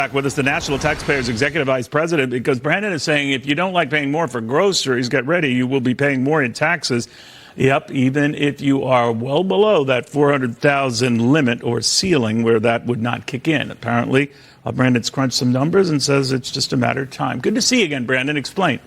Back with us, the National Taxpayers Executive Vice President, because Brandon is saying if you don't like paying more for groceries, get ready, you will be paying more in taxes. Yep, even if you are well below that 400,000 limit or ceiling where that would not kick in. Apparently, Brandon's crunched some numbers and says it's just a matter of time. Good to see you again, Brandon. Explain.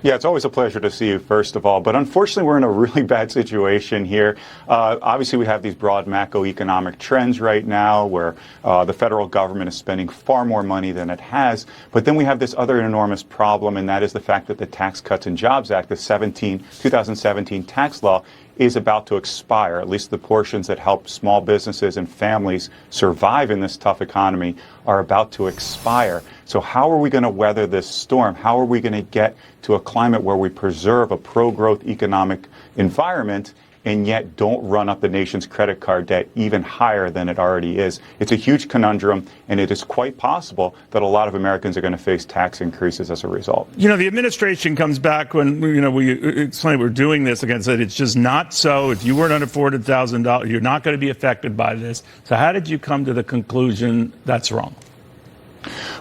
Yeah, it's always a pleasure to see you, first of all. But unfortunately, we're in a really bad situation here. Obviously, we have these broad macroeconomic trends right now where the federal government is spending far more money than it has. But then we have this other enormous problem, and that is the fact that the Tax Cuts and Jobs Act, the 2017 tax law, is about to expire. At least the portions that help small businesses and families survive in this tough economy are about to expire. So how are we going to weather this storm? How are we going to get to a climate where we preserve a pro-growth economic environment and yet don't run up the nation's credit card debt even higher than it already is? It's a huge conundrum, and it is quite possible that a lot of Americans are going to face tax increases as a result. You know, the administration comes back when, we explain we're doing this again, said it's just not so. If you weren't under $400,000, you're not going to be affected by this. So how did you come to the conclusion that's wrong?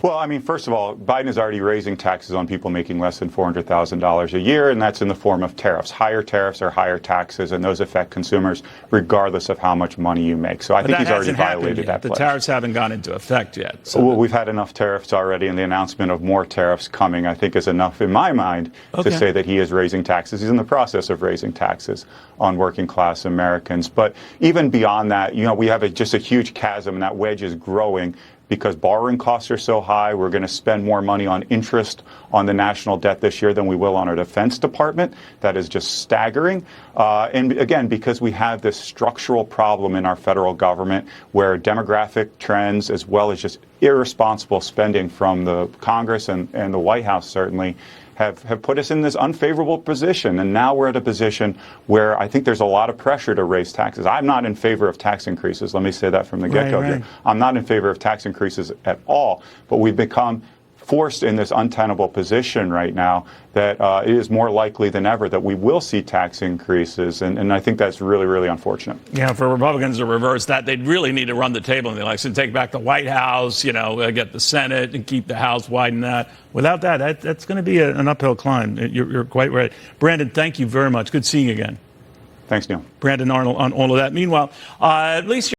Well, I mean, first of all, Biden is already raising taxes on people making less than $400,000 a year, and that's in the form of tariffs. Higher tariffs are higher taxes, and those affect consumers regardless of how much money you make. So I think he's already violated that pledge. The tariffs haven't gone into effect yet. So well, we've had enough tariffs already, and the announcement of more tariffs coming, I think, is enough in my mind to say that he is raising taxes. He's in the process of raising taxes on working class Americans. But even beyond that, we have just a huge chasm, and that wedge is growing. Because borrowing costs are so high, we're going to spend more money on interest on the national debt this year than we will on our Defense Department. That is just staggering. And again, because we have this structural problem in our federal government where demographic trends, as well as just irresponsible spending from the Congress and the White House certainly, have put us in this unfavorable position. And now we're at a position where I think there's a lot of pressure to raise taxes. I'm not in favor of tax increases. Let me say that from the get-go here. I'm not in favor of tax increases at all. But we've become forced in this untenable position right now that it is more likely than ever that we will see tax increases. And I think that's really, really unfortunate. Yeah, for Republicans to reverse that, they'd really need to run the table in the election, take back the White House, get the Senate and keep the House, widen that. Without that, that's going to be an uphill climb. You're quite right. Brandon, thank you very much. Good seeing you again. Thanks, Neil. Brandon Arnold on all of that. Meanwhile, at least